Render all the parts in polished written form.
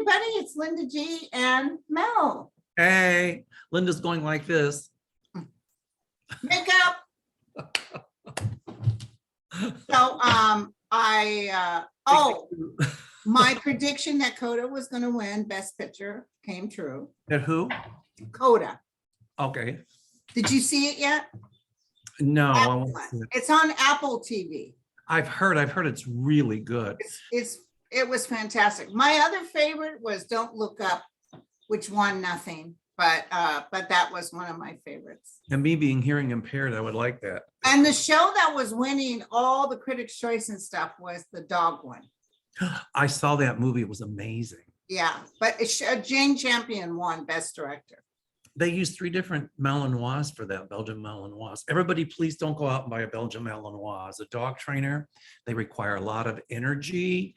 everybody, it's Linda G and Mel. Hey, Linda's going like this. Makeup. So my prediction that Coda was going to win Best Picture came true. At who? Coda. Okay. Did you see it yet? No, I won't see it. It's on Apple TV. I've heard it's really good. It was fantastic. My other favorite was Don't Look Up, which won nothing, but that was one of my favorites. And me being hearing impaired, I would like that. And the show that was winning all the Critics' Choice and stuff was the dog one. I saw that movie. It was amazing. Yeah, but Jane Champion won Best Director. They used 3 different Malinois for that, Belgian Malinois. Everybody, please don't go out and buy a Belgian Malinois. As a dog trainer, they require a lot of energy.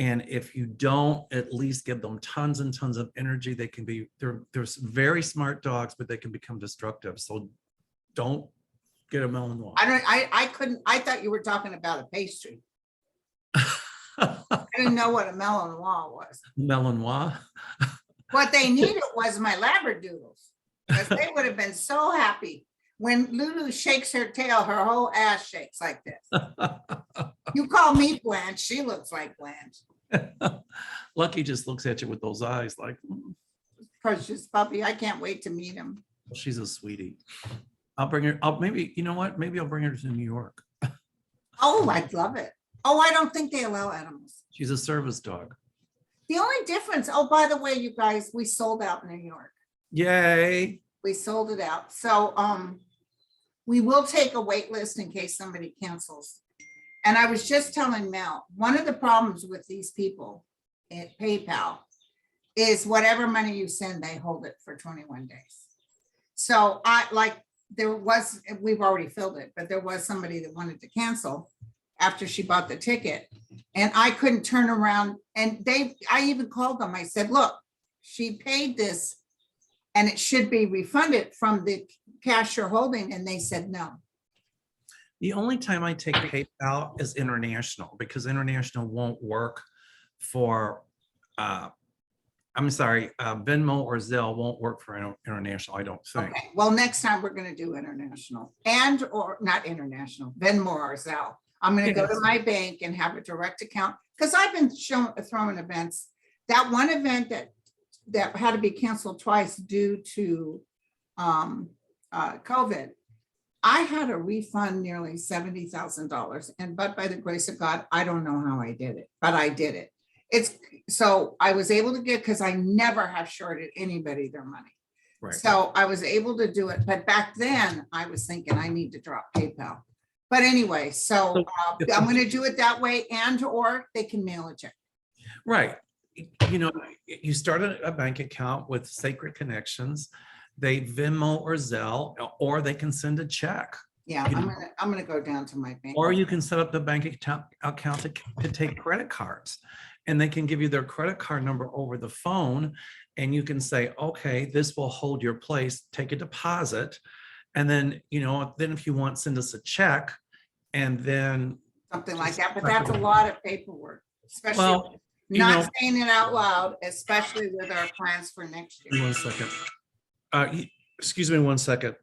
And if you don't at least give them tons and tons of energy, they can be, they're very smart dogs, but they can become destructive. So don't get a Malinois. I thought you were talking about a pastry. I didn't know what a Malinois was. Malinois? What they needed was my Labradoodles, because they would have been so happy. When Lulu shakes her tail, her whole ass shakes like this. You call me Blanche, she looks like Blanche. Lucky just looks at you with those eyes like, Precious puppy, I can't wait to meet him. she's a sweetie. I'll bring her, maybe, you know what? Maybe I'll bring her to New York. Oh, I'd love it. Oh, I don't think they allow animals. She's a service dog. The only difference, oh, by the way, you guys, we sold out in New York. Yay. We sold it out. So we will take a wait list in case somebody cancels. And I was just telling Mel, one of the problems with these people at PayPal is whatever money you send, they hold it for 21 days. So we've already filled it, but there was somebody that wanted to cancel after she bought the ticket, and I couldn't turn around. And I even called them. I said, look, she paid this and it should be refunded from the cash you're holding. And they said, no. The only time I take PayPal is international, because international won't work for, Venmo or Zelle won't work for international, I don't think. Okay. Well, next time we're going to do international or not international, Venmo or Zelle. I'm going to go to my bank and have a direct account, because I've been throwing events. That one event that had to be canceled twice due to COVID, I had to refund nearly $70,000. But by the grace of God, I don't know how I did it, but I did it. So I was able to get, because I never have shorted anybody their money. Right. So I was able to do it. But back then I was thinking I need to drop PayPal. But anyway, so I'm going to do it that way, or they can mail a check. Right. You know, you start a bank account with Sacred Connections. They Venmo or Zelle, or they can send a check. Yeah, I'm gonna go down to my bank. Or you can set up the bank account to take credit cards, and they can give you their credit card number over the phone, and you can say, okay, this will hold your place, take a deposit. And then, then if you want, send us a check, and then something like that. But that's a lot of paperwork, especially not saying it out loud, especially with our plans for next year. 1 second. Excuse me 1 second.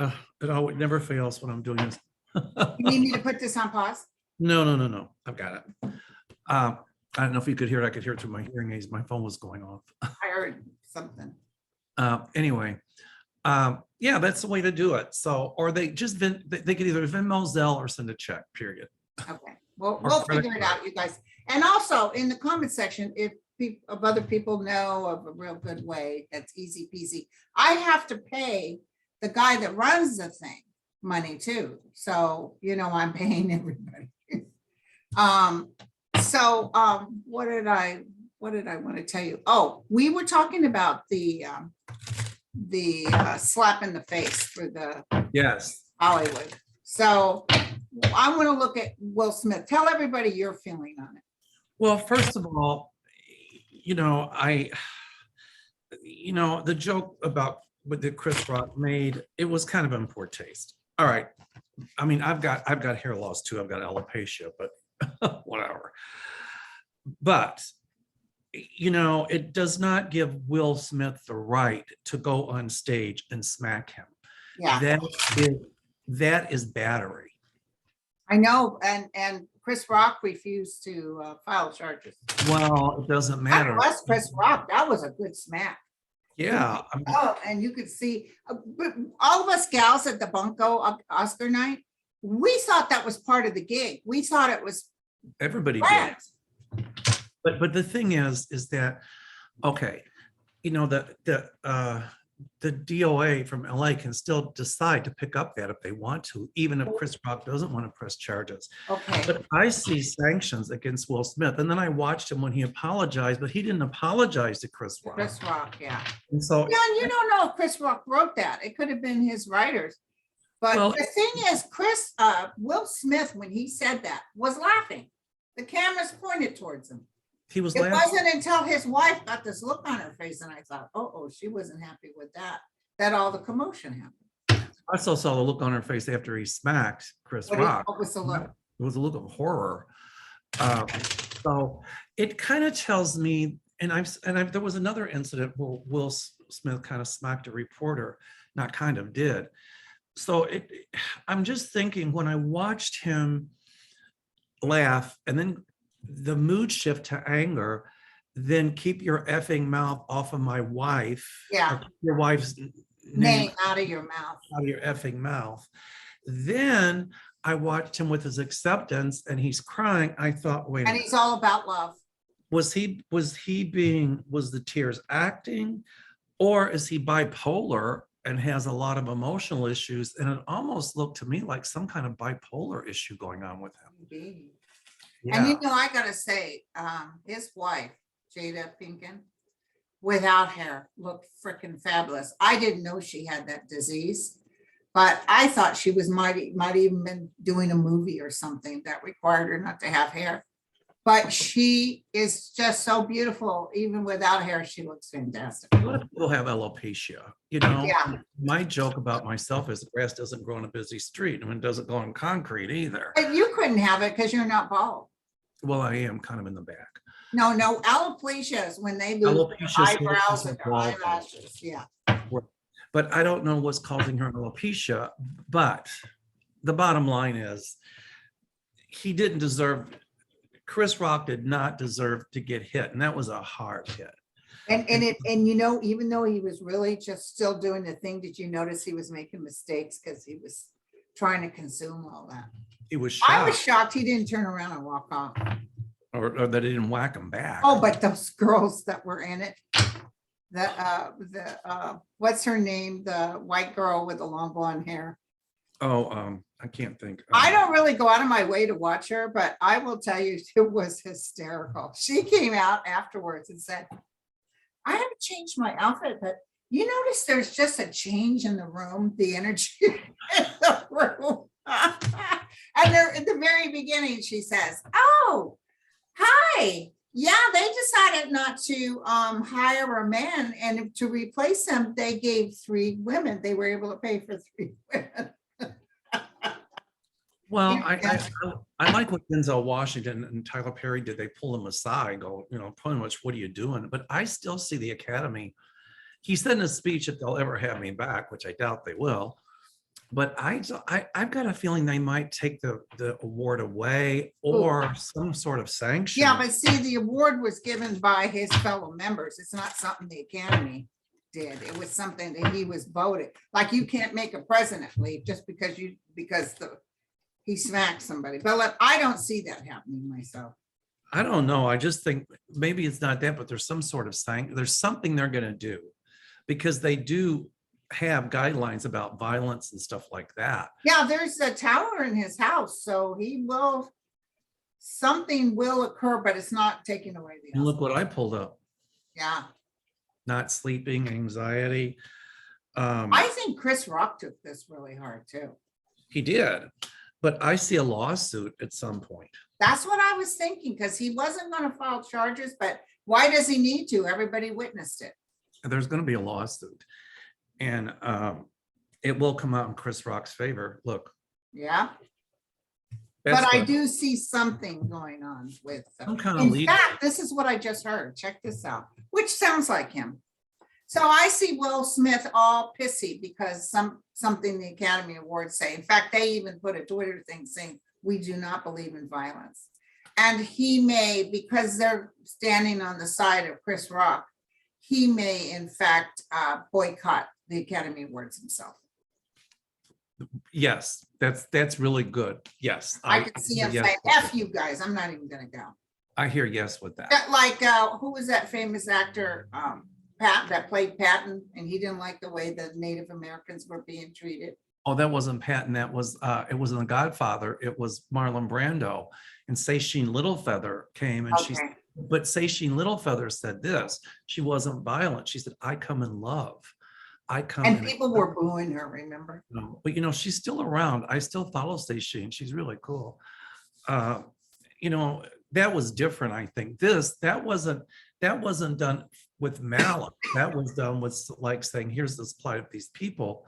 It never fails when I'm doing this. You need me to put this on pause? No. I've got it. I don't know if you could hear it. I could hear it through my hearing aids. My phone was going off. I heard something. Anyway. Yeah, that's the way to do it. So, or they just they could either Venmo, Zelle, or send a check, period. Okay, well, we'll figure it out, you guys. And also in the comment section, if other people know of a real good way that's easy peasy, I have to pay the guy that runs the thing money too. So, I'm paying everybody. What did I want to tell you? Oh, we were talking about the slap in the face for the Hollywood. So I want to look at Will Smith. Tell everybody your feeling on it. Well, first of all, the joke about what the Chris Rock made, it was kind of in poor taste. All right. I mean, I've got hair loss too. I've got alopecia, but whatever. But you know, it does not give Will Smith the right to go on stage and smack him. Yeah, That is battery. I know. And Chris Rock refused to file charges. Well, it doesn't God matter. bless Chris Rock. That was a good smack. Yeah, I mean, Oh, and you could see but all of us gals at the Bunko Oscar night, we thought that was part of the gig. We thought it was everybody did. friends. But the thing is that, okay, you know, the DOA from LA can still decide to pick up that if they want to, even if Chris Rock doesn't want to press charges. Okay. But I see sanctions against Will Smith, and then I watched him when he apologized, but he didn't apologize to Chris Rock. Chris Rock, yeah. And so, Yeah, and you don't know if Chris Rock wrote that. It could have been his writers. But well, the thing is, Will Smith, when he said that, was laughing. The cameras pointed towards him. he was It laughing. wasn't until his wife got this look on her face and I thought, oh, she wasn't happy with that all the commotion happened. I also saw the look on her face after he smacked Chris What Rock. was the look? It was a look of horror. So it kind of tells me, there was another incident where Will Smith kind of smacked a reporter, not kind of did. So I'm just thinking when I watched him laugh and then the mood shift to anger, then keep your effing mouth off of my wife. Yeah. Or keep your wife's Name out of your mouth. out of your effing mouth. Then I watched him with his acceptance and he's crying. I thought, wait a And minute. he's all about love. Was the tears acting, or is he bipolar and has a lot of emotional issues? And it almost looked to me like some kind of bipolar issue going on with him. Indeed. Yeah. And you know, I gotta say, his wife, Jada Pinkett, without hair, looked freaking fabulous. I didn't know she had that disease, but I thought she might even been doing a movie or something that required her not to have hair. But she is just so beautiful, even without hair. She looks fantastic. A lot of people have alopecia. You know, Yeah. my joke about myself is the grass doesn't grow on a busy street, and it doesn't go on concrete either. But you couldn't have it because you're not bald. Well, I am kind of in the back. No, alopecia is when they lose their Alopecia is eyebrows and their bald. eyelashes. Yeah. But I don't know what's causing her alopecia. But the bottom line is, he didn't deserve. Chris Rock did not deserve to get hit, and that was a hard hit. And you know, even though he was really just still doing the thing, did you notice he was making mistakes because he was trying to consume all that? He was I was shocked, shocked he didn't turn around and walk off. or that he didn't whack him back. Oh, but those girls that were in it, what's her name? The white girl with the long blonde hair. Oh, I can't think. I don't really go out of my way to watch her, but I will tell you, it was hysterical. She came out afterwards and said, I haven't changed my outfit, but you notice there's just a change in the room, the energy in the room. And there at the very beginning, she says, oh, hi. Yeah, they decided not to hire a man, and to replace him, they gave 3 women. They were able to pay for 3 women. Well, Yeah. I like what Denzel Washington and Tyler Perry did. They pull him aside, go, you know, pretty much, what are you doing? But I still see the Academy. He said in his speech, if they'll ever have me back, which I doubt they will. But I've got a feeling they might take the award away or some sort of sanction. Yeah, but see, the award was given by his fellow members. It's not something the Academy did. It was something that he was voted. Like, you can't make a president leave just because he smacked somebody. But I don't see that happening myself. I don't know. I just think maybe it's not that, but there's some sort of there's something they're going to do, because they do have guidelines about violence and stuff like that. Yeah, there's a tower in his house, so something will occur, but it's not taking away the And other. look what I pulled up: Yeah. not sleeping, anxiety. I think Chris Rock took this really hard too. He did, but I see a lawsuit at some point. That's what I was thinking, because he wasn't going to file charges, but why does he need to? Everybody witnessed it. There's going to be a lawsuit, and it will come out in Chris Rock's favor. Look, Yeah. That's But I good. do see something going on with, Some kind of in lead. fact, this is what I just heard. Check this out, which sounds like him. So I see Will Smith all pissy because something the Academy Awards say. In fact, they even put a Twitter thing saying, we do not believe in violence. And he may, because they're standing on the side of Chris Rock, he may in fact boycott the Academy Awards himself. Yes, that's really good. Yes. I could see him yes, saying, F you guys, I'm not even gonna go. I hear yes with that. That like, who was that famous actor, Pat, that played Patton, and he didn't like the way the Native Americans were being treated. Oh, that wasn't Patton. That was it was in The Godfather. It was Marlon Brando. And Sacheen Littlefeather came and Okay. but Sacheen Littlefeather said this. She wasn't violent. She said, I come in love. I come And in people were booing her, remember? but she's still around. I still follow Sacheen. She's really cool. That was different, I think. That wasn't done with malice. That was done with like saying, here's this plight of these people.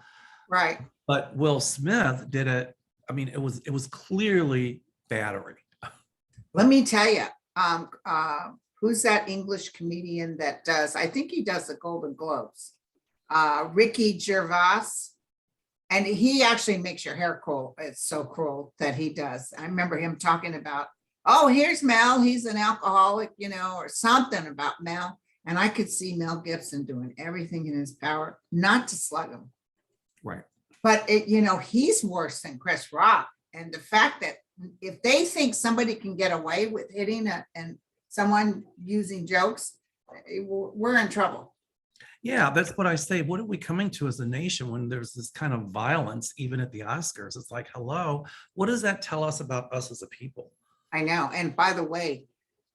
Right. But Will Smith did it. I mean, it was clearly battery. Let me tell you, who's that English comedian that does, I think he does the Golden Globes, Ricky Gervais. And he actually makes your hair curl. It's so cruel that he does. I remember him talking about, oh, here's Mel, he's an alcoholic, or something about Mel. And I could see Mel Gibson doing everything in his power not to slug him. Right. But he's worse than Chris Rock. And the fact that if they think somebody can get away with hitting and someone using jokes, we're in trouble. Yeah, that's what I say. What are we coming to as a nation when there's this kind of violence, even at the Oscars? It's like, hello, what does that tell us about us as a people? I know. And by the way,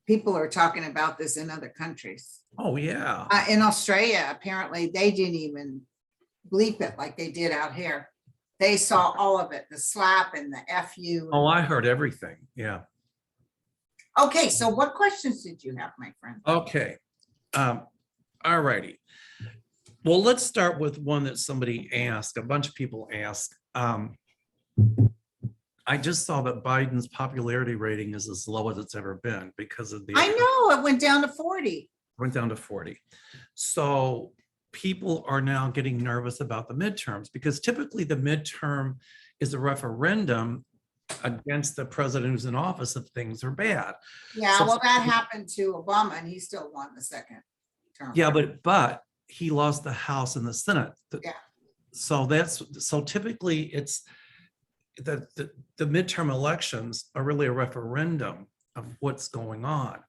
people are talking about this in other countries. Oh, yeah. In Australia, apparently they didn't even bleep it like they did out here. They saw all of it, the slap and the FU. Oh, I heard everything. Yeah. Okay, so what questions did you have, my friend? Okay. All righty. Well, let's start with one that somebody asked, a bunch of people asked. I just saw that Biden's popularity rating is as low as it's ever been because of the. I know, it went down to 40. Went down to 40. So people are now getting nervous about the midterms because typically the midterm is a referendum against the president who's in office if things are bad. Yeah, So- well, that happened to Obama and he still won the second term. Yeah, but he lost the House and the Senate. Yeah. So typically it's the midterm elections are really a referendum of what's going on.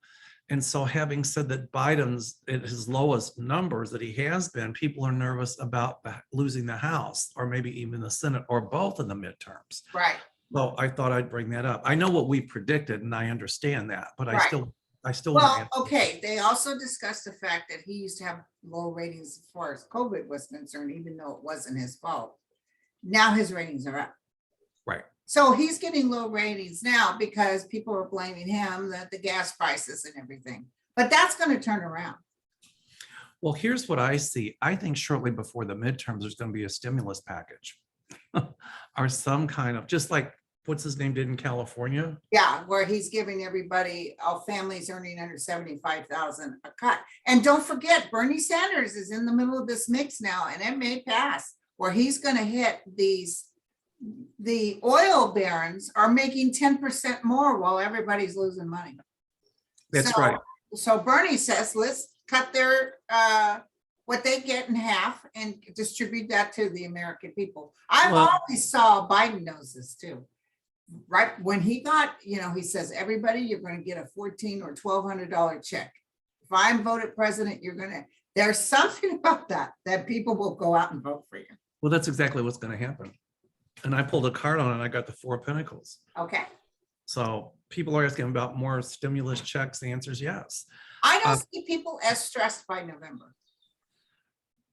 And so having said that Biden's at his lowest numbers that he has been, people are nervous about losing the House or maybe even the Senate or both in the midterms. Right. So I thought I'd bring that up. I know what we predicted and I understand that, but Right. I still. Well, okay, they also discussed the fact that he used to have low ratings as far as COVID was concerned, even though it wasn't his fault. Now his ratings are up. Right. So he's getting low ratings now because people are blaming him, the gas prices and everything. But that's going to turn around. Well, here's what I see. I think shortly before the midterms, there's going to be a stimulus package or some kind of, just like what's his name did in California. Yeah, where he's giving everybody, all families earning under 75,000 a cut. And don't forget, Bernie Sanders is in the middle of this mix now, and it may pass, where he's going to hit the oil barons are making 10% more while everybody's losing money. That's right. So Bernie says, let's cut their what they get in half and distribute that to the American people. I've always saw Biden knows this too. Right when he got, he says, everybody, you're going to get a $1,400 or $1,200 check. If I'm voted president, there's something about that people will go out and vote for you. Well, that's exactly what's going to happen. And I pulled a card on it and I got the 4 of Pentacles. Okay. So people are asking about more stimulus checks. The answer is yes. I don't see people as stressed by November.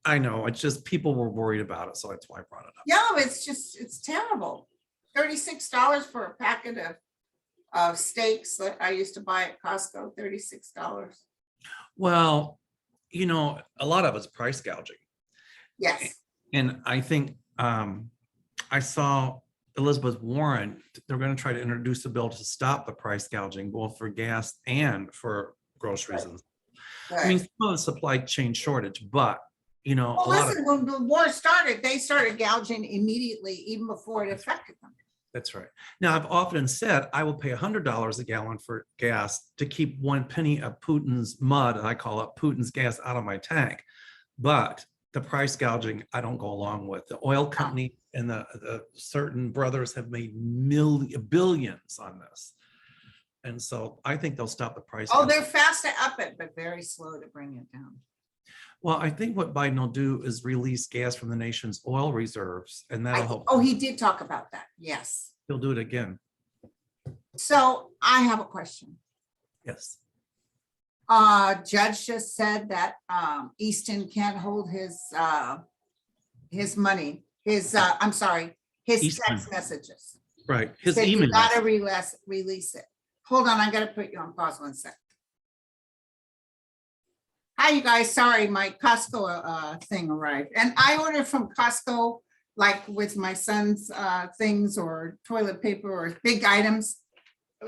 I know. It's just people were worried about it. So that's why I brought it up. Yeah, it's terrible. $36 for a packet of steaks that I used to buy at Costco, $36. Well, a lot of it's price gouging. Yes. And I think I saw Elizabeth Warren, they're going to try to introduce a bill to stop the price gouging, both for gas and for groceries. And I mean, Good. some of the supply chain shortage, but you know, Well, a lot of listen, when the war started, they started gouging immediately, even before it affected them. that's right. Now, I've often said I will pay $100 a gallon for gas to keep 1 penny of Putin's mud, I call it Putin's gas, out of my tank. But the price gouging, I don't go along with. The oil company and the certain brothers have made billions on this. And so I think they'll stop the price. Oh, gouging. they're fast to up it, but very slow to bring it down. Well, I think what Biden will do is release gas from the nation's oil reserves, and that'll help. Oh, he did talk about that. Yes. He'll do it again. So I have a question. Yes. Judge just said that Easton can't hold his money, his Easton. text messages. Right. His Said email. you gotta release it. Hold on, I gotta put you on pause 1 sec. Hi, you guys. Sorry, my Costco thing arrived, and I ordered from Costco, like with my son's things or toilet paper or big items,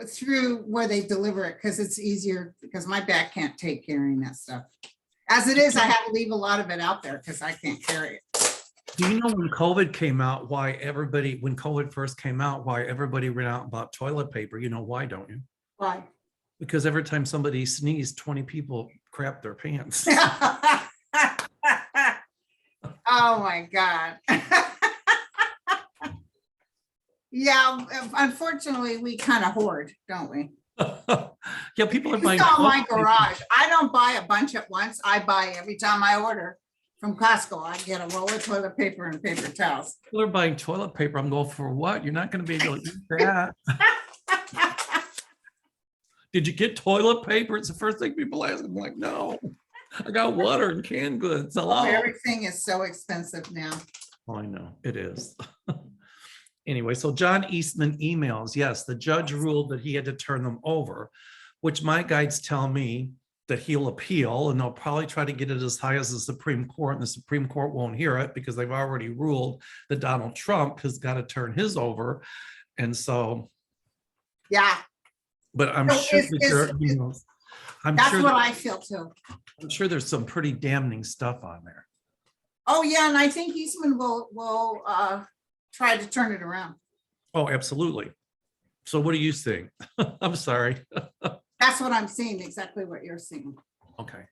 through where they deliver it, because it's easier, because my back can't take carrying that stuff. As it is, I have to leave a lot of it out there because I can't carry it. Do you know when COVID came out, when COVID first came out, why everybody ran out and bought toilet paper? You know why, don't you? Why? Because every time somebody sneezed, 20 people crapped their pants. Oh my God. Yeah, unfortunately, we kind of hoard, don't we? Yeah, people are You buying. saw my toilet paper. garage. I don't buy a bunch at once. I buy every time I order from Costco. I get a roll of toilet paper and paper towels. People are buying toilet paper. I'm going, for what? You're not going to be able to eat that. Did you get toilet paper? It's the first thing people ask. I'm like, no, I got water and canned goods. Hello. Everything is so expensive now. Oh, I know it is. Anyway, so John Eastman emails, yes, the judge ruled that he had to turn them over, which my guides tell me that he'll appeal, and they'll probably try to get it as high as the Supreme Court, and the Supreme Court won't hear it because they've already ruled that Donald Trump has got to turn his over. And so, Yeah, but I'm So sure is- that there, you know, I'm that's sure what that- I feel too. I'm sure there's some pretty damning stuff on there. Oh, yeah, and I think Eastman will try to turn it around. Oh, absolutely. So what do you think? I'm sorry. That's what I'm seeing, exactly what you're seeing. Okay.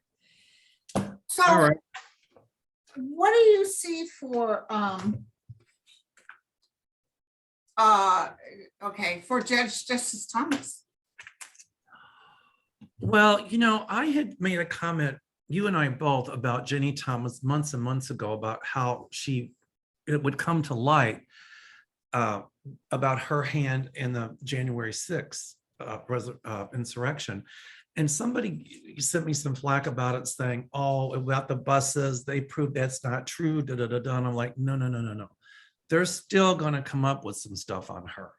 So All right. what do you see for for Judge Justice Thomas? Well, you know, I had made a comment, you and I both, about Jenny Thomas months and months ago about how it would come to light about her hand in the January 6th insurrection. And somebody sent me some flack about it, saying, oh, about the buses, they proved that's not true, da, da, da, da. And I'm like, no. They're still going to come up with some stuff on her.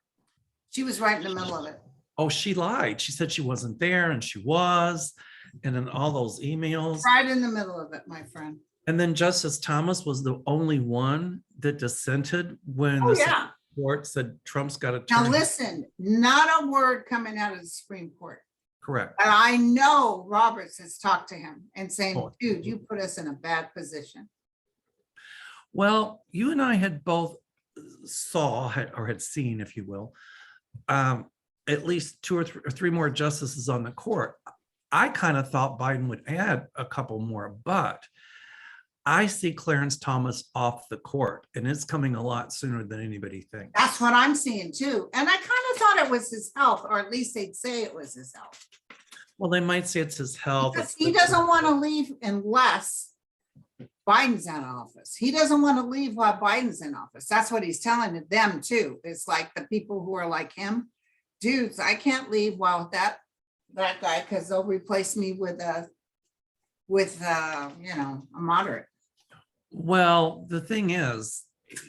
She was right in the middle of it. Oh, she lied. She said she wasn't there, and she was. And then all those emails. Right in the middle of it, my friend. And then Justice Thomas was the only one that dissented when Oh, the yeah. Supreme Court said Trump's got to Now, turn. listen, not a word coming out of the Supreme Court. Correct. And I know Roberts has talked to him and saying, Oh. dude, you put us in a bad position. Well, you and I had both had seen, if you will, at least two or three more justices on the court. I kind of thought Biden would add a couple more, but I see Clarence Thomas off the court, and it's coming a lot sooner than anybody thinks. That's what I'm seeing too. And I kind of thought it was his health, or at least they'd say it was his health. Well, they might say it's his health. Because he doesn't want to leave unless Biden's in office. He doesn't want to leave while Biden's in office. That's what he's telling them too. It's like the people who are like him, dudes, I can't leave while that guy, because they'll replace me with a moderate. Well, the thing is,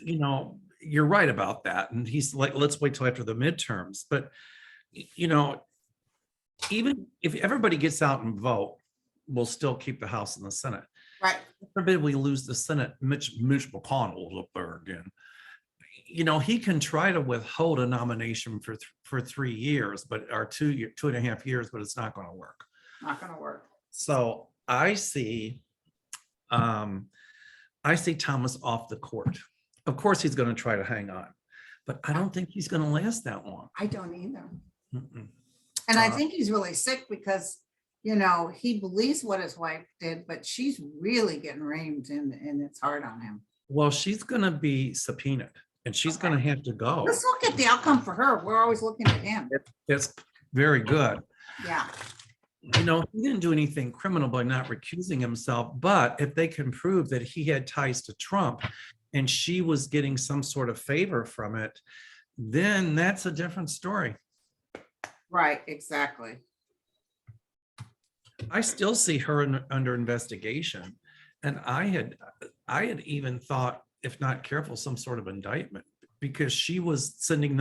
you know, you're right about that. And he's like, let's wait till after the midterms. But, you know, even if everybody gets out and vote, we'll still keep the House and the Senate. Right. Forbid we lose the Senate, Mitch McConnell's up there again. he can try to withhold a nomination for 3 years, but or 2.5 years, but it's not going to work. Not gonna work. So I see Thomas off the court. Of course, he's going to try to hang on, but I don't think he's going to last that long. I don't either. Mm-mm. And I think he's really sick because, he believes what his wife did, but she's really getting reamed and it's hard on him. Well, she's going to be subpoenaed and she's going to have to go. Let's look at the outcome for her. We're always looking at him. It's very good. Yeah. He didn't do anything criminal by not recusing himself, but if they can prove that he had ties to Trump and she was getting some sort of favor from it, then that's a different story. Right, exactly. I still see her under investigation. And I had even thought, if not careful, some sort of indictment, because she was sending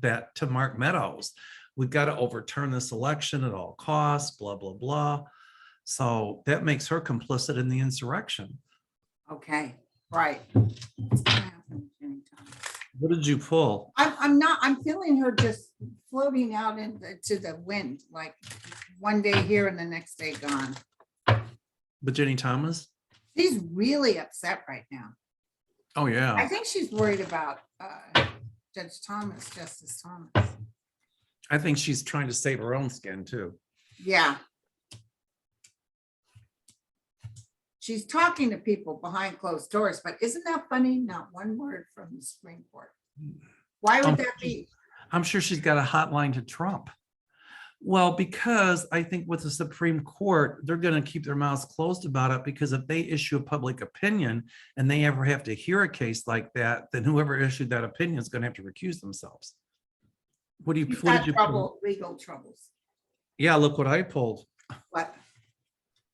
that to Mark Meadows. We've got to overturn this election at all costs, blah, blah, blah. So that makes her complicit in the insurrection. Okay, right. What's gonna happen, Jenny Thomas? What did you pull? I'm feeling her just floating out into the wind, like one day here and the next day gone. But Jenny Thomas? She's really upset right now. Oh, yeah. I think she's worried about Justice Thomas. I think she's trying to save her own skin too. Yeah. She's talking to people behind closed doors, but isn't that funny? Not one word from the Supreme Court. Why would that be? I'm sure she's got a hotline to Trump. Well, because I think with the Supreme Court, they're going to keep their mouths closed about it, because if they issue a public opinion and they ever have to hear a case like that, then whoever issued that opinion is going to have to recuse themselves. What did you pull? Legal troubles. Yeah, look what I pulled. What?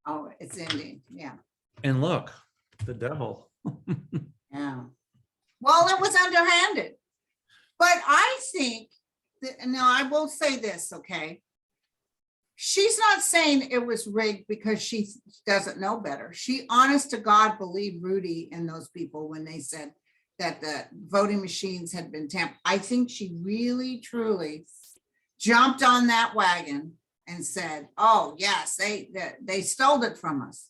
Oh, it's ending. Yeah. And look, the devil. Yeah. Well, it was underhanded. But I think that, now I will say this, okay? She's not saying it was rigged because she doesn't know better. She, honest to God, believed Rudy and those people when they said that the voting machines had been tampered. I think she really, truly jumped on that wagon and said, oh, yes, they stole it from us.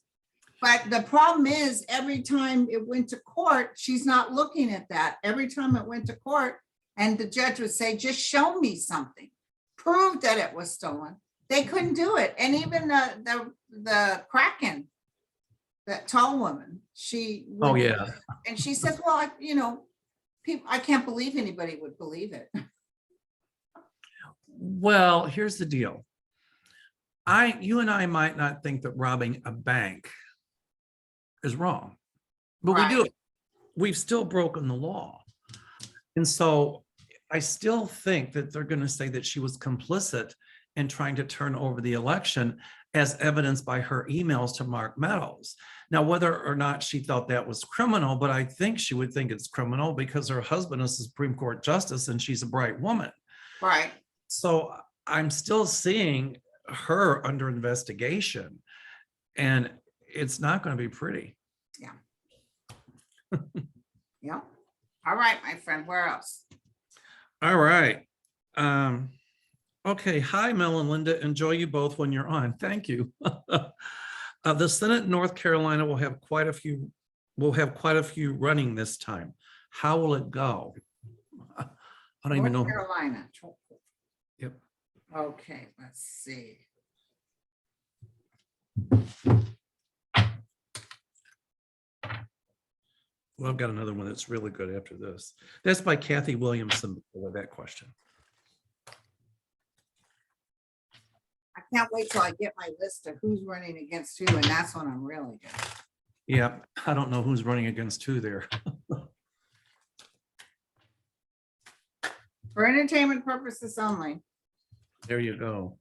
But the problem is, every time it went to court, she's not looking at that. Every time it went to court, and the judge would say, just show me something, prove that it was stolen. They couldn't do it. And even the Kraken, that tall woman, she. Oh, yeah. And she says, well, people, I can't believe anybody would believe it. Well, here's the deal. You and I might not think that robbing a bank is wrong, but Right. we do it. We've still broken the law. And so I still think that they're going to say that she was complicit in trying to turn over the election, as evidenced by her emails to Mark Meadows. Now, whether or not she thought that was criminal, but I think she would think it's criminal because her husband is a Supreme Court justice and she's a bright woman. Right. So I'm still seeing her under investigation, and it's not going to be pretty. Yeah. Yeah. All right, my friend, where else? All right. Okay. Hi, Mel and Linda. Enjoy you both when you're on. Thank you. The Senate in North Carolina will have quite a few. We'll have quite a few running this time. How will it go? I don't even know. North Carolina. Yep. Okay, let's see. Well, I've got another one that's really good after this. That's by Kathy Williamson with that question. I can't wait till I get my list of who's running against who, and that's when I'm really good. Yeah, I don't know who's running against who there. For entertainment purposes only. There you go.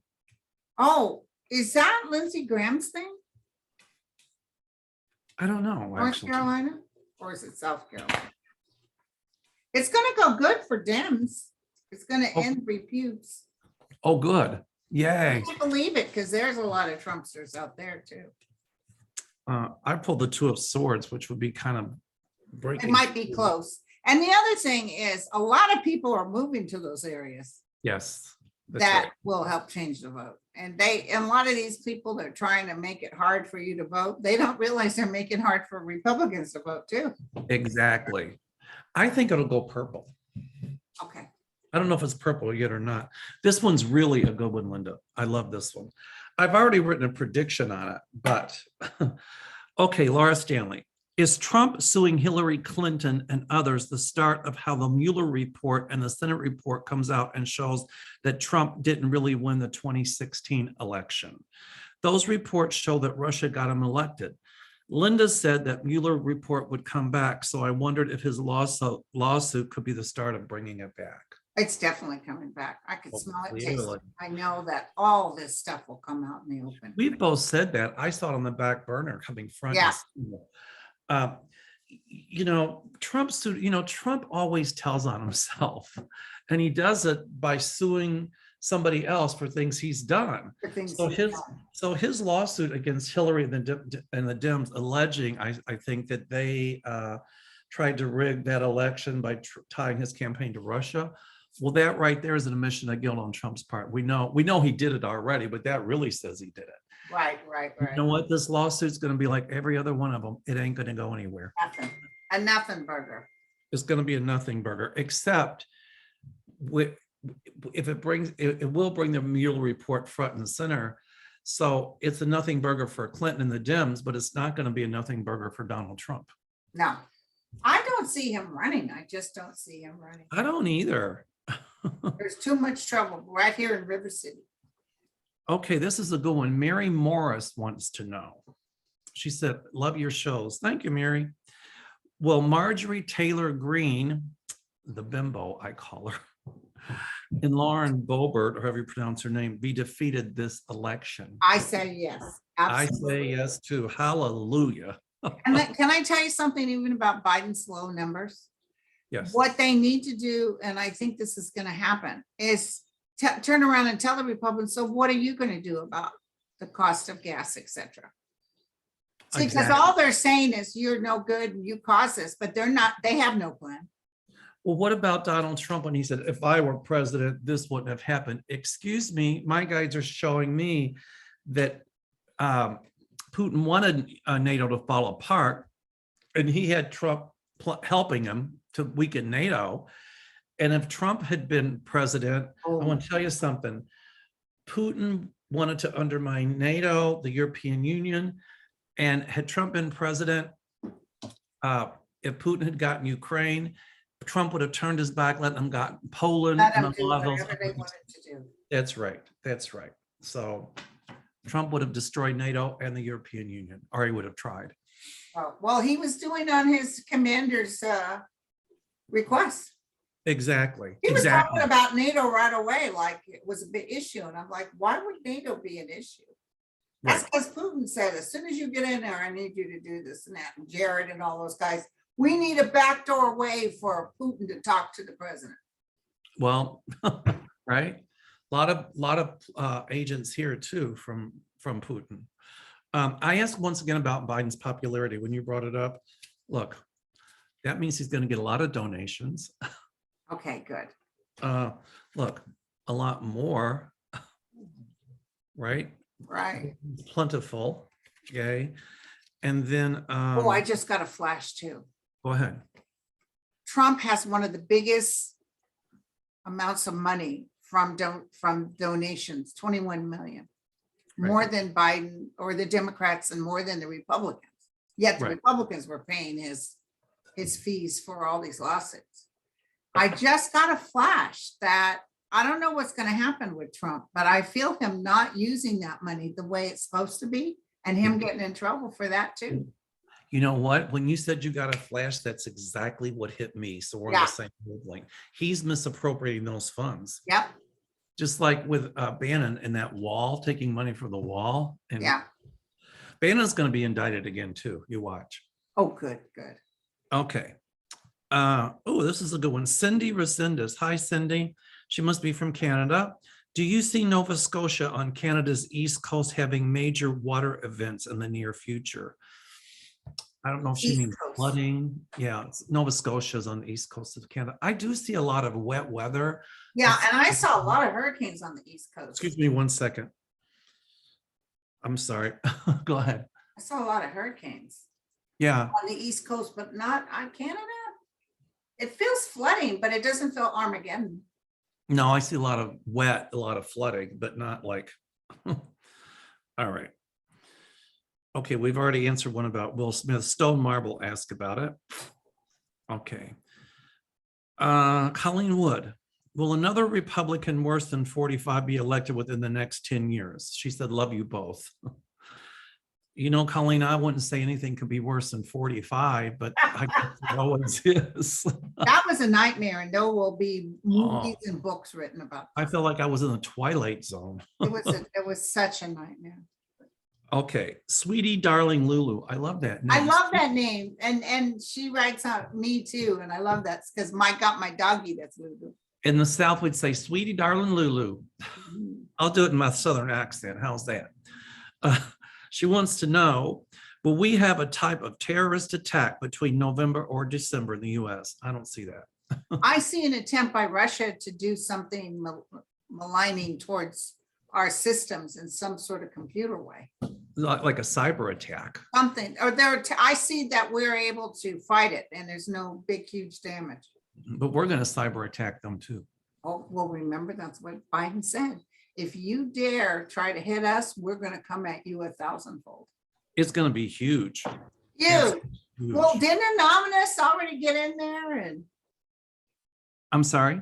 Oh, is that Lindsey Graham's thing? I don't know. North Actually. Carolina? Or is it South Carolina? It's gonna go good for Dems. It's gonna end reputes. Oh, good. I Yay. can't believe it, because there's a lot of Trumpsters out there too. I pulled the Two of Swords, which would be kind of breaking. It might be close. And the other thing is, a lot of people are moving to those areas Yes. That's that right. will help change the vote. And a lot of these people that are trying to make it hard for you to vote, they don't realize they're making it hard for Republicans to vote too. Exactly. I think it'll go purple. Okay. I don't know if it's purple yet or not. This one's really a good one, Linda. I love this one. I've already written a prediction on it, but okay, Laura Stanley. Is Trump suing Hillary Clinton and others the start of how the Mueller report and the Senate report comes out and shows that Trump didn't really win the 2016 election? Those reports show that Russia got him elected. Linda said that Mueller report would come back, so I wondered if his lawsuit could be the start of bringing it back. It's definitely coming back. I could Oh, smell it, taste clearly. it. I know that all this stuff will come out in the open. We both said that. I saw it on the back burner coming front. and Yeah. center. Trump always tells on himself, and he does it by suing somebody else for things he's done. For things So he's his done. his lawsuit against Hillary and the Dems alleging, I think that they tried to rig that election by tying his campaign to Russia. Well, that right there is an admission of guilt on Trump's part. We know he did it already, but that really says he did it. Right. You know what? This lawsuit's going to be like every other one of them. It ain't going to go anywhere. Nothing. A nothing burger. It's going to be a nothing burger, except if it will bring the Mueller report front and center. So it's a nothing burger for Clinton and the Dems, but it's not going to be a nothing burger for Donald Trump. No, I don't see him running. I just don't see him running. I don't either. There's too much trouble right here in River City. Okay, this is a good one. Mary Morris wants to know. She said, love your shows. Thank you, Mary. Will Marjorie Taylor Greene, the bimbo I call her, and Lauren Boebert, or however you pronounce her name, be defeated this election? I say yes. Absolutely. I say yes too. Hallelujah. And can I tell you something even about Biden's low numbers? Yes. What they need to do, and I think this is going to happen, is turn around and tell the Republicans, so what are you going to do about the cost of gas, et cetera? See, because Exactly. all they're saying is you're no good and you caused this, but they have no plan. Well, what about Donald Trump when he said, if I were president, this wouldn't have happened? Excuse me, my guides are showing me that Putin wanted NATO to fall apart, and he had Trump helping him to weaken NATO. And if Trump had been president, I want to tell you something. Putin wanted to undermine NATO, the European Union, and had Trump been president, if Putin had gotten Ukraine, Trump would have turned his back, let them got Poland. Let and them do a lot of those whatever they other wanted things. to do. That's right. That's right. So Trump would have destroyed NATO and the European Union, or he would have tried. Oh, well, he was doing on his commander's request. Exactly. He was Exactly. talking about NATO right away, like it was a big issue. And I'm like, why would NATO be an issue? That's Right. because Putin said, as soon as you get in there, I need you to do this and that. And Jared and all those guys, we need a backdoor way for Putin to talk to the president. Well, right. A lot of agents here too from Putin. I asked once again about Biden's popularity when you brought it up. Look, that means he's going to get a lot of donations. Okay, good. Look, a lot more, right? Right. Plentiful. Okay. And then Oh, I just got a flash too. go ahead. Trump has one of the biggest amounts of money from donations, 21 million, more than Biden or the Democrats and more than the Republicans. Yet the Right. Republicans were paying his fees for all these lawsuits. I just got a flash that I don't know what's going to happen with Trump, but I feel him not using that money the way it's supposed to be, and him getting in trouble for that too. You know what? When you said you got a flash, that's exactly what hit me. So we're on Yeah. the same wavelength. He's misappropriating those funds. Yep. Just like with Bannon and that wall, taking money from the wall. And Yeah. Bannon's going to be indicted again too. You watch. Oh, good, good. Okay. Oh, this is a good one. Cindy Resendez. Hi, Cindy. She must be from Canada. Do you see Nova Scotia on Canada's east coast having major water events in the near future? I don't know if she East means Coast. flooding. Yeah, Nova Scotia's on the east coast of Canada. I do see a lot of wet weather. Yeah, and I saw a lot of hurricanes on the East Coast. Excuse me 1 second. I'm sorry. Go ahead. I saw a lot of hurricanes Yeah, on the East Coast, but not on Canada. It feels flooding, but it doesn't feel Armageddon. no, I see a lot of wet, a lot of flooding, but not like, all right. Okay, we've already answered one about Will Smith. Stone Marble asked about it. Okay. Colleen Wood, will another Republican worse than 45 be elected within the next 10 years? She said, love you both. You know, Colleen, I wouldn't say anything could be worse than 45, but I guess it always is. That was a nightmare, and there will be movies and books written about I that. feel like I was in the twilight zone. It was such a nightmare. Okay, Sweetie Darling Lulu. I love that name. I love that name, and she writes out me too, and I love that because Mike got my doggy that's Lulu. In the South, we'd say Sweetie Darling Lulu. I'll do it in my Southern accent. How's that? She wants to know, will we have a type of terrorist attack between November or December in the US? I don't see that. I see an attempt by Russia to do something maligning towards our systems in some sort of computer way. Like a cyber attack. Something, or I see that we're able to fight it and there's no big, huge damage. But we're going to cyber attack them too. Oh, well, remember, that's what Biden said. If you dare try to hit us, we're going to come at you 1,000-fold. It's going to be huge. Huge. Huge. Well, didn't Anonymous already get in there? And I'm sorry.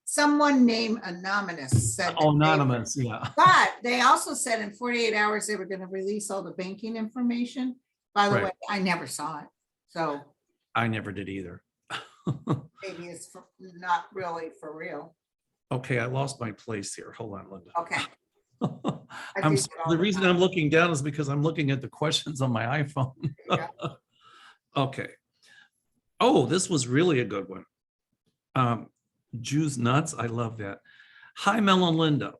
someone named Anonymous said. Oh, Anonymous, yeah. But they also said in 48 hours, they were going to release all the banking information. By the Right. way, I never saw it. So I never did either. maybe it's not really for real. Okay, I lost my place here. Hold on, Linda. Okay. I'm do that all the the reason time. I'm looking down is because I'm looking at the questions on my iPhone. Yeah. Okay. Oh, this was really a good one. Jews nuts. I love that. Hi, Mel and Linda.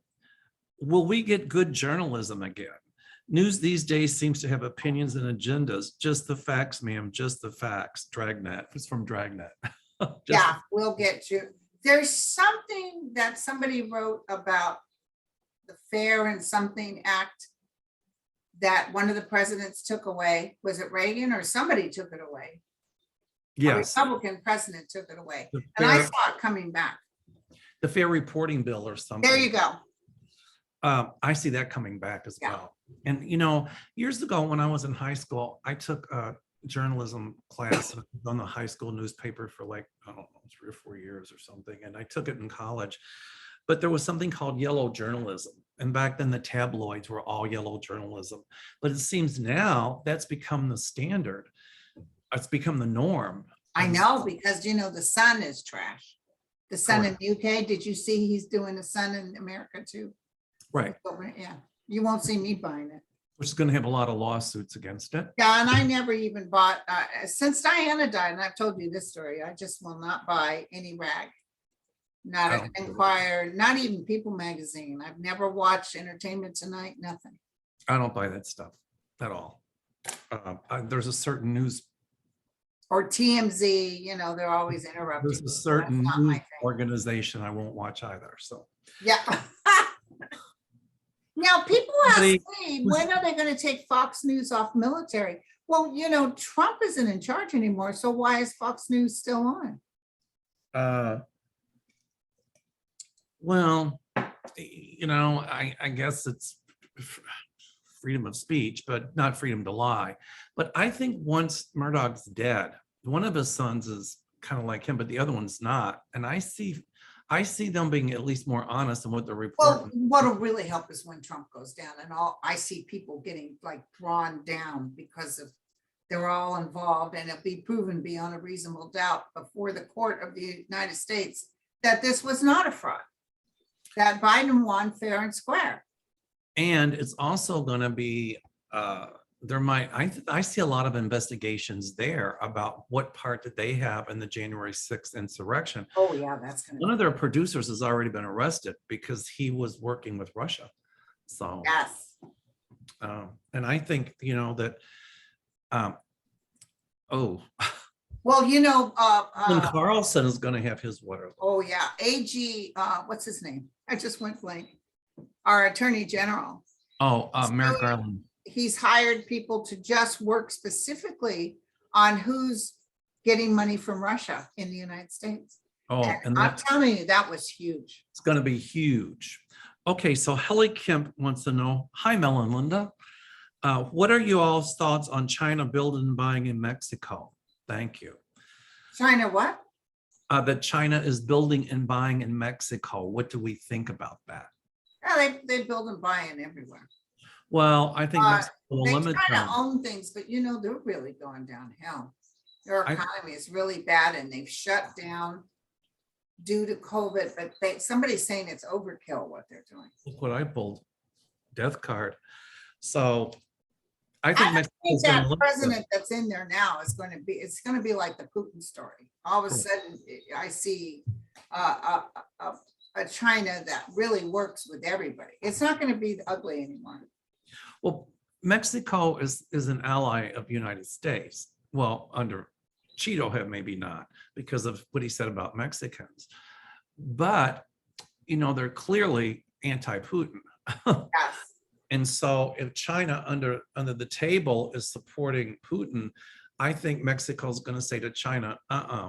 Will we get good journalism again? News these days seems to have opinions and agendas. Just the facts, ma'am. Just the facts. Dragnet. It's from Dragnet. Yeah, we'll get you. There's something that somebody wrote about the Fair and Something Act that one of the presidents took away. Was it Reagan or somebody took it away? Yes. A Republican president took it away. The And I fair, saw it coming back. the fair reporting bill or something. There you go. I see that coming back as Yeah. well. And, you know, years ago when I was in high school, I took a journalism class on the high school newspaper for like, I don't know, 3 or 4 years or something. And I took it in college. But there was something called yellow journalism. And back then the tabloids were all yellow journalism. But it seems now that's become the standard. It's become the norm. I know, because you know, the Sun is trash. The Sun in Correct. the UK, did you see he's doing the Sun in America too? Right. Yeah, you won't see me buying it. Which is going to have a lot of lawsuits against it. Yeah, and I never even bought, since Diana died, and I've told you this story, I just will not buy any rag. Not an Oh. Enquirer, not even People magazine. I've never watched Entertainment Tonight, nothing. I don't buy that stuff at all. There's a certain news, Or TMZ, you know, they're always interrupting. there's a me, so certain that's not my news thing. organization I won't watch either. So Yeah. Now, people ask Somebody me, was- when are they going to take Fox News off military? Well, you know, Trump isn't in charge anymore, so why is Fox News still on? well, you know, I guess it's freedom of speech, but not freedom to lie. But I think once Murdoch's dead, one of his sons is kind of like him, but the other one's not. And I see them being at least more honest in what they're Well, reporting. what'll really help is when Trump goes down, and I see people getting like drawn down because of, they're all involved, and it'll be proven beyond a reasonable doubt before the court of the United States that this was not a fraud, that Biden won fair and square. And it's also going to be, I see a lot of investigations there about what part did they have in the January 6th insurrection. Oh, yeah, that's One gonna, of their producers has already been arrested because he was working with Russia. So, yes. And I think, that, um, oh, Well, when Carlson is going to have his water. oh yeah, AG, what's his name? I just went blank. Our Attorney General. Oh, Merrick So Garland. he's hired people to just work specifically on who's getting money from Russia in the United States. Oh, And and I'm that's telling you, that was huge. going to be huge. Okay, so Helly Kemp wants to know, hi, Mel and Linda. What are you all's thoughts on China building and buying in Mexico? Thank you. China what? That China is building and buying in Mexico. What do we think about that? Yeah, they build and buy in everywhere. Well, I think Mexico will They limit try to them. own things, but they're really going downhill. Their I- economy is really bad and they've shut down due to COVID, but somebody's saying it's overkill what they're doing. Look what I pulled, death card. So I I think don't Mexico's think going to that limit them. president that's in there now is going to be, it's going to be like the Putin story. All of a Correct. sudden, I see a China that really works with everybody. It's not going to be ugly anymore. Well, Mexico is an ally of the United States. Well, under Cheeto have maybe not because of what he said about Mexicans. But, they're clearly anti-Putin. Yes. And so if China under the table is supporting Putin, I think Mexico's going to say to China,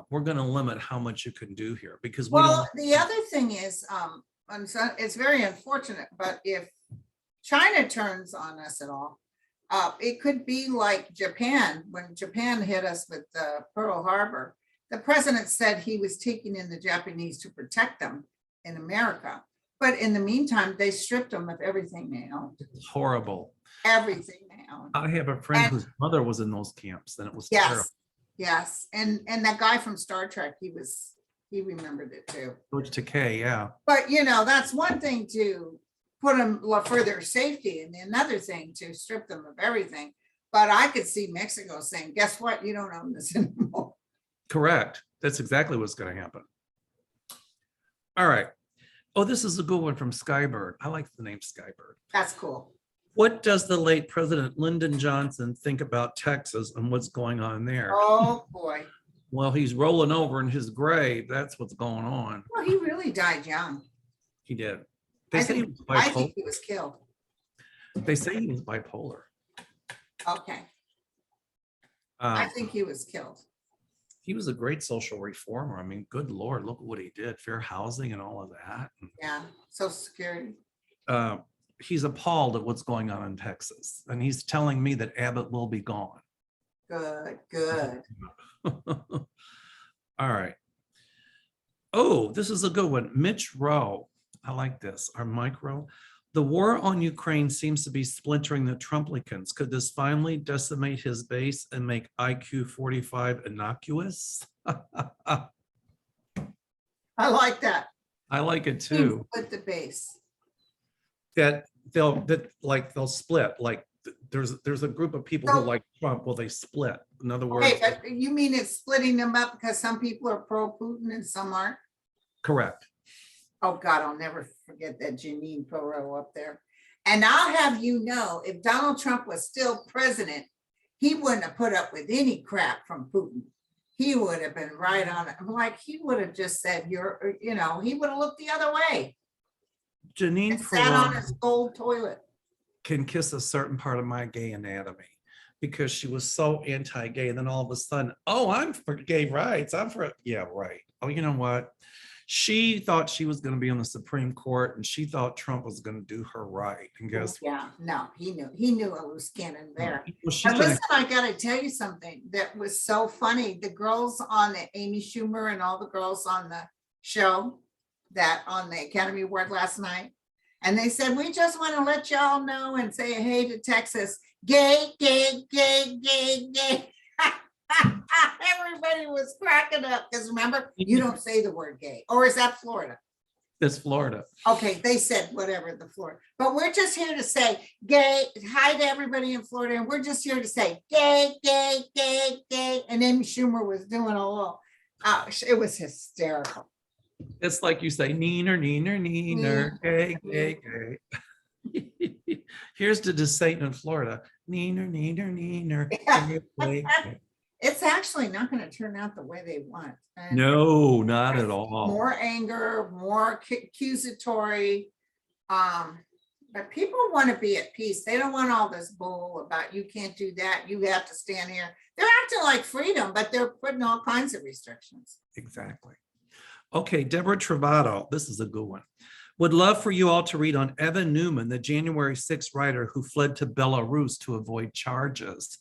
we're going to limit how much you can do here because we Well, don't. the other thing is, and so it's very unfortunate, but if China turns on us at all, it could be like Japan. When Japan hit us with Pearl Harbor, the president said he was taking in the Japanese to protect them in America. But in the meantime, they stripped them of everything they owned. It's horrible. Everything they owned. I have a friend And- whose mother was in those camps and it was terrible. Yes. And that guy from Star Trek, he remembered it too. George Takei, yeah. But that's one thing to put them for their safety and another thing to strip them of everything. But I could see Mexico saying, guess what? You don't own this anymore. Correct. That's exactly what's going to happen. All right. Oh, this is a good one from Skybird. I like the name Skybird. That's cool. What does the late President Lyndon Johnson think about Texas and what's going on there? Oh, boy. Well, he's rolling over in his grave. That's what's going on. Well, he really died young. He did. They I say he think, was I bipolar. think he was killed. They say he was bipolar. Okay. I Um, think he was killed. he was a great social reformer. I mean, good Lord, look at what he did. Fair housing and all of that. Yeah. Social Security. He's appalled at what's going on in Texas. And he's telling me that Abbott will be gone. Good, good. All right. Oh, this is a good one. Mitch Rowe. I like this. Our micro. The war on Ukraine seems to be splintering the Trumplicans. Could this finally decimate his base and make IQ 45 innocuous? I like that. I like it too. With the base. That they'll split. Like there's a group of people who So- like Trump. Well, they split. In other words, Okay, but you mean it's splitting them up because some people are pro-Putin and some aren't? correct. Oh, God, I'll never forget that Janine Perot up there. And I'll have you know, if Donald Trump was still president, he wouldn't have put up with any crap from Putin. He would have been right on it. I'm like, he would have just said, he would have looked the other way Janine and sat on Perot his gold toilet. can kiss a certain part of my gay anatomy because she was so anti-gay. And then all of a sudden, oh, I'm for gay rights. Yeah, right. Oh, you know what? She thought she was going to be on the Supreme Court and she thought Trump was going to do her right. And guess what? Yeah, no, he knew a loose cannon there. Well, she's But gonna- listen, I gotta tell you something that was so funny. The girls on the Amy Schumer and all the girls on the show that on the Academy Award last night, and they said, we just want to let y'all know and say hey to Texas. Gay, gay, gay, gay, gay. Everybody was cracking up because remember, you don't say the word gay. Or is that Florida? It's Florida. Okay, they said whatever the Florida, but we're just here to say gay, hi to everybody in Florida, and we're just here to say gay, gay, gay, gay. And Amy Schumer was doing a little, it was hysterical. It's like you say, neener, neener, neener, gay, gay, gay. Here's to Satan in Florida. Neener, neener, neener. It's actually not going to turn out the way they want. And No, not at all. more anger, more accusatory. But people want to be at peace. They don't want all this bull about you can't do that. You have to stand here. They're acting like freedom, but they're putting all kinds of restrictions. Exactly. Okay, Deborah Travato, this is a good one. Would love for you all to read on Evan Newman, the January 6th writer who fled to Belarus to avoid charges.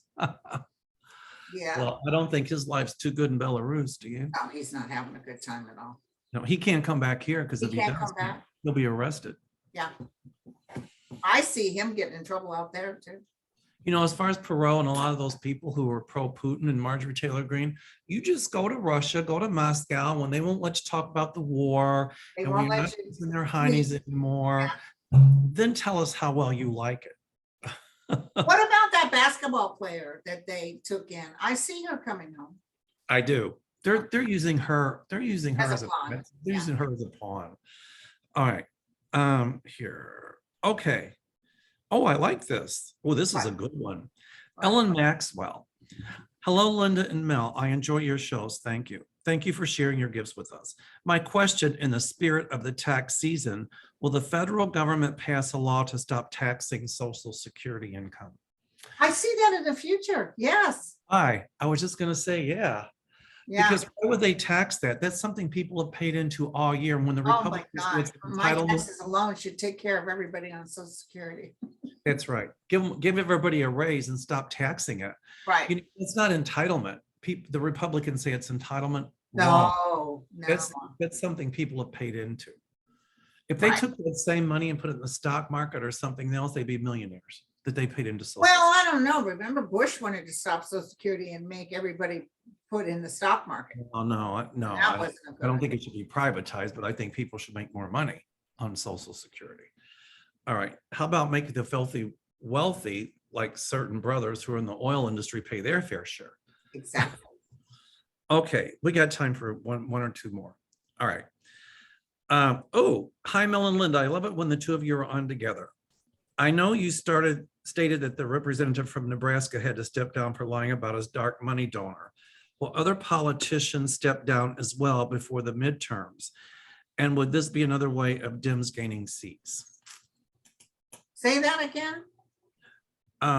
Yeah. Well, I don't think his life's too good in Belarus, do you? No, he's not having a good time at all. No, he can't come back here because if he can't does, come back. he'll be arrested. Yeah. I see him getting in trouble out there too. You know, as far as Perot and a lot of those people who are pro-Putin and Marjorie Taylor Greene, you just go to Russia, go to Moscow when they won't let you talk about the war They and won't we're let not you using their heinies anymore. Then tell us how well you like it. What about that basketball player that they took in? I see her coming home. I do. They're using her. They're using her As a pawn. they're using her as a pawn. All right. Here. Okay. Oh, I like this. Oh, this is a good one. Ellen Maxwell. Hello, Linda and Mel. I enjoy your shows. Thank you. Thank you for sharing your gifts with us. My question, in the spirit of the tax season, will the federal government pass a law to stop taxing Social Security income? I see that in the future. Yes. I was just going to say, yeah. Yeah. Because why would they tax that? That's something people have paid into all year. And when the Oh my Republicans God. gets My entitlement, taxes alone should take care of everybody on Social Security. that's right. Give everybody a raise and stop taxing it. Right. You know, it's not entitlement. People, the Republicans say it's entitlement. Wrong. No. That's something people have paid into. If they took that same money and put it in the stock market or something else, they'd be millionaires that they paid into Social Well, I don't know. Remember Bush wanted to stop Social Security and make everybody put in the stock market. Oh, no, That wasn't a good I don't idea. think it should be privatized, but I think people should make more money on Social Security. All right, how about making the filthy wealthy, like certain brothers who are in the oil industry, pay their fair share? Exactly. Okay, we got time for one or two more. All right. Oh, hi, Mel and Linda. I love it when the two of you are on together. I know you stated that the representative from Nebraska had to step down for lying about his dark money donor. Will other politicians step down as well before the midterms? And would this be another way of Dems gaining seats? Say that again.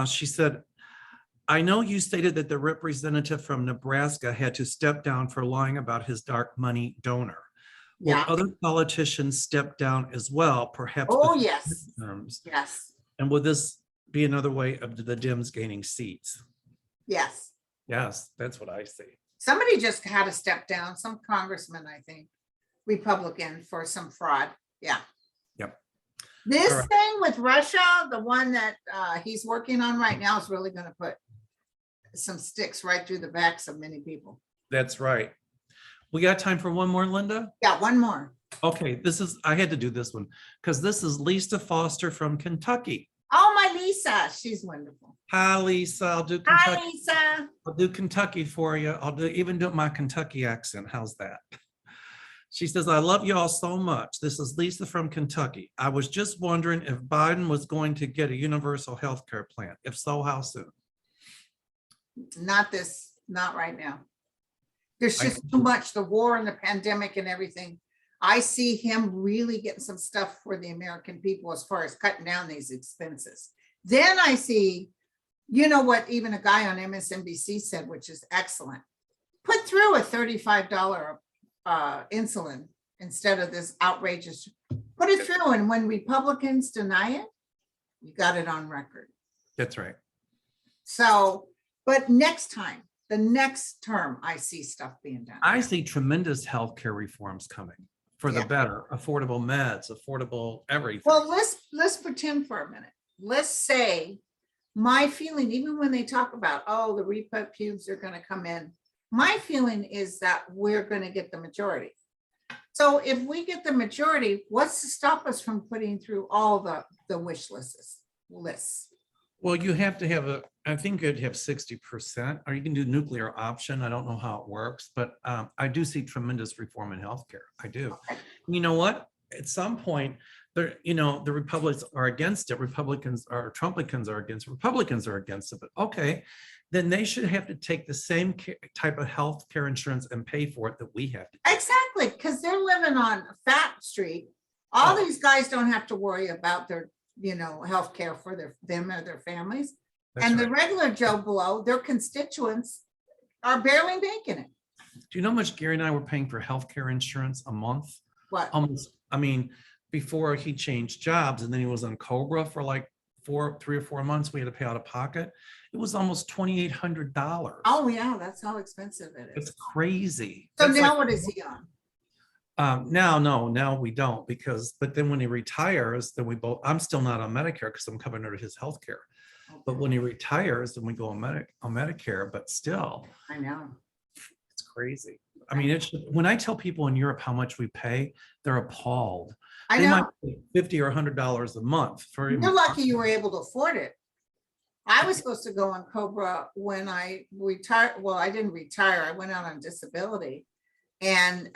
She said, I know you stated that the representative from Nebraska had to step down for lying about his dark money donor. Will Yeah. other politicians step down as well, perhaps? Oh, before yes. midterms? Yes. And would this be another way of the Dems gaining seats? Yes. Yes, that's what I see. Somebody just had to step down, some congressman, I think, Republican, for some fraud. Yeah. Yep. This All right. thing with Russia, the one that he's working on right now, is really going to put some sticks right through the backs of many people. That's right. We got time for one more, Linda? Yeah, one more. Okay, I had to do this one because this is Lisa Foster from Kentucky. Oh, my Lisa, she's wonderful. Hi, Lisa. I'll do Kentucky. Hi, Lisa. I'll do Kentucky for you. Even do my Kentucky accent. How's that? She says, I love you all so much. This is Lisa from Kentucky. I was just wondering if Biden was going to get a universal health care plan. If so, how soon? Not right now. There's just too much, the war and the pandemic and everything. I see him really getting some stuff for the American people as far as cutting down these expenses. Then I see, you know what, even a guy on MSNBC said, which is excellent. Put through a $35 insulin instead of this outrageous, put it through. And when Republicans deny it, you got it on record. That's right. So, but next time, the next term, I see stuff being done. I see tremendous healthcare reforms coming for the better, affordable meds, affordable everything. Well, let's pretend for a minute. Let's say my feeling, even when they talk about, oh, the Republicans are going to come in, my feeling is that we're going to get the majority. So if we get the majority, what's to stop us from putting through all the wish lists? Well, you have to have I think you'd have 60%, or you can do nuclear option. I don't know how it works, but I do see tremendous reform in healthcare. I do. Okay. You know what? At some point, The Republicans are against it. Republicans are Trumplicans are against it. Republicans are against it. But okay, then they should have to take the same type of health care insurance and pay for it that we have to. Exactly, because they're living on Fat Street. All Oh. these guys don't have to worry about their, health care for them or their families. That's And the right. regular Joe Blow, their constituents are barely making it. Do you know how much Gary and I were paying for healthcare insurance a month? What? Almost, I mean, before he changed jobs and then he was on Cobra for like 3 or 4 months, we had to pay out of pocket. It was almost $2,800. Oh, yeah, that's how expensive it It's is. crazy. So That's now like- what is he on? now we don't but then when he retires, then I'm still not on Medicare because I'm covered under his health care. But when he retires, then we go on Medicare, but still, I know. it's crazy. I mean, when I tell people in Europe how much we pay, they're appalled. I They might know. pay $50 or $100 a month for. You're lucky you were able to afford it. I was supposed to go on Cobra when I retired. Well, I didn't retire. I went out on disability. And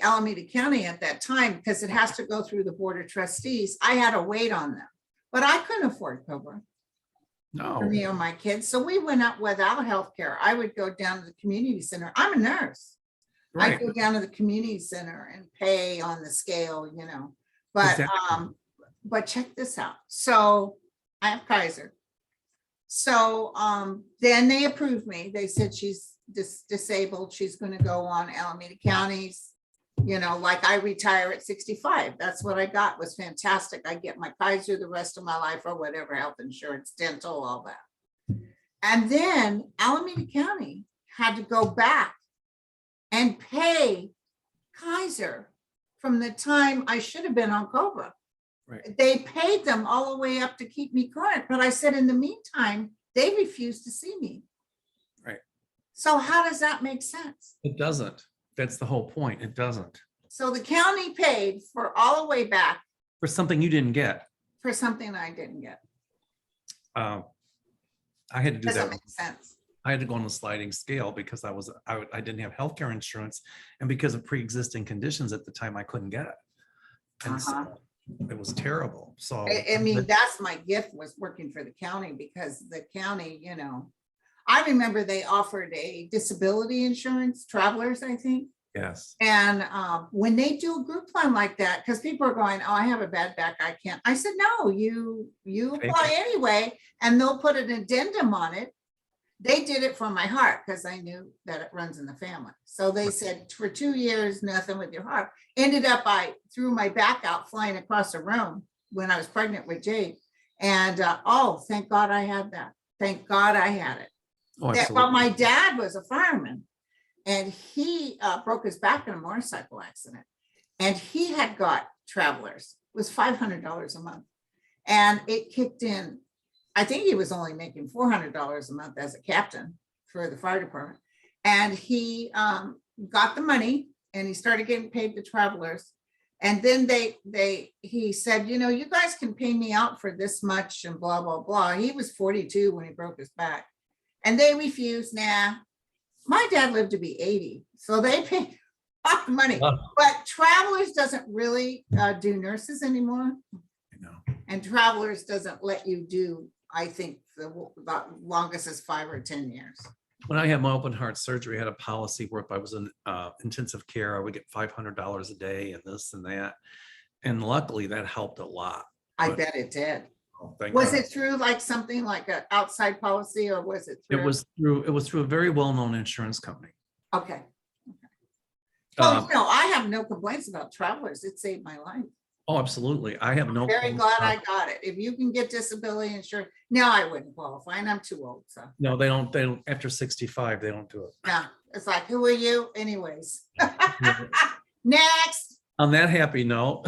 Alameda County at that time, because it has to go through the Board of Trustees, I had to wait on them. But I couldn't afford Cobra for me No, or my kids. So we went up without health care. I would go down to the community center. I'm a nurse. I right. go down to the community center and pay on the scale, But Exactly. but check this out. So I have Kaiser. So then they approved me. They said she's disabled. She's going to go on Alameda County's, like I retire at 65. That's what I got. Was fantastic. I get my Kaiser the rest of my life or whatever, health insurance, dental, all that. And then Alameda County had to go back and pay Kaiser from the time I should have been on Cobra. Right. They paid them all the way up to keep me current. But I said, in the meantime, they refused to see me. Right. So how does that make sense? It doesn't. That's the whole point. It doesn't. So the county paid for all the way back For something you didn't get. for something I didn't get. I had to do Doesn't that. make sense. I had to go on a sliding scale because I didn't have healthcare insurance, and because of pre-existing conditions at the time, I couldn't get it. And Uh-huh. so it was terrible. So I mean, that's my gift, was working for the county, because the county, I remember they offered a disability insurance, travelers, I think. yes, And when they do a group plan like that, because people are going, oh, I have a bad back, I can't. I said, no, you apply anyway, and they'll put an addendum on it. They did it for my heart because I knew that it runs in the family. So they said for 2 years, nothing with your heart. Ended up, I threw my back out flying across the room when I was pregnant with Jade. And thank God I had that. Thank God I had it. oh, But absolutely. my dad was a fireman, and he broke his back in a motorcycle accident, and he had got travelers. It was $500 a month, and it kicked in. I think he was only making $400 a month as a captain for the fire department, and he got the money and he started getting paid the travelers. And then he said, you guys can pay me out for this much and blah, blah, blah. He was 42 when he broke his back. And they refused. Nah, my dad lived to be 80. So they paid off the money. Wow. But Travelers doesn't really do nurses anymore. And Travelers doesn't let you do, I think the longest is 5 or 10 years. When I had my open heart surgery, I had a policy where if I was in intensive care, I would get $500 a day and this and that. And luckily that helped a lot. I But- bet it did. Oh, thank Was God. it through like something like an outside policy, or was it through? It was through a very well-known insurance company. Okay. Well, Um, I have no complaints about Travelers. It saved my life. Oh, absolutely. I have no. Very qualms glad I about- got it. If you can get disability insurance, now I wouldn't qualify, and I'm too old, so. No, they don't, after 65, they don't do it. No, it's like, who are you anyways? Next. On that happy note,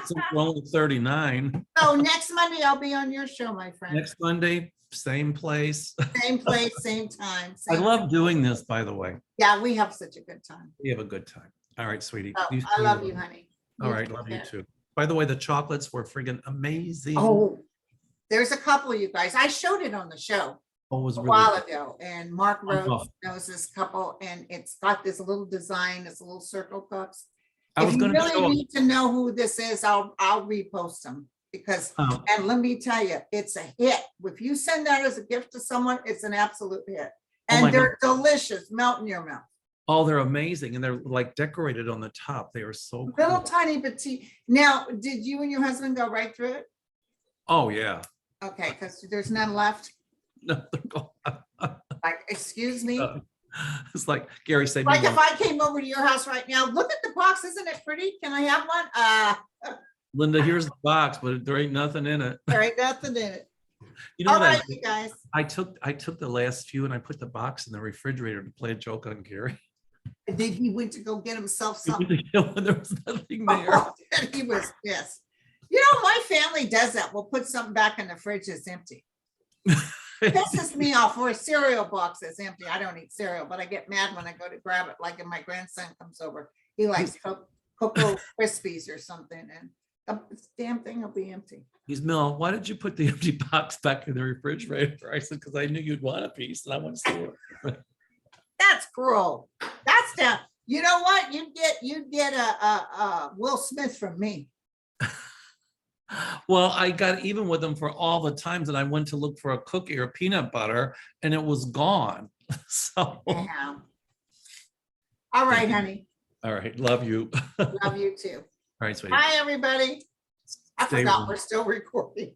since we're only 39, So next Monday, I'll be on your show, my friend. next Monday, same place. Same place, same time. I same- love doing this, by the way. Yeah, we have such a good time. We have a good time. All right, sweetie. Oh, I love you, honey. All right, take love you care. too. By the way, the chocolates were friggin' amazing. Oh, there's a couple, you guys. I showed it on the show Oh, it was a really while good. ago, and Mark Oh. Rhodes knows this couple, and it's got this little design, this little circle cups. I If was you gonna really show, need to know who this is, I'll repost them because, and let me tell you, it's a hit. If you send that as a gift to someone, it's an absolute hit. Oh my And they're delicious, melt in your mouth. oh, they're amazing. And they're like decorated on the top. They are so Little cool. tiny petite. Now, did you and your husband go right through it? Oh, yeah. Okay, because there's none left. No, they're gone. Like, excuse me. It's like Gary said. Like if I came over to your house right now, look at the box, isn't it pretty? Can I have one? Linda, here's the box, but there ain't nothing in it. There ain't nothing in it. You know All what right, you guys. I took the last few and I put the box in the refrigerator to play a joke on Gary. Did he went to go get himself something? There was nothing there. Oh, he was pissed. You know, my family does that. We'll put something back in the fridge that's empty. Pisses me off. Or a cereal box that's empty. I don't eat cereal, but I get mad when I go to grab it. Like if my grandson comes over, he likes Cocoa Krispies or something, and the damn thing will be empty. He's Mel, why did you put the empty box back in the refrigerator? I said, because I knew you'd want a piece and I want to see it. That's cruel. That's down. You know what? You'd get a Will Smith from me. Well, I got even with them for all the times that I went to look for a cookie or peanut butter and it was gone. So, Yeah. All right, honey. all right. Love you. Love you too. All right, sweetie. Bye, everybody. I Stay forgot warm. we're still recording.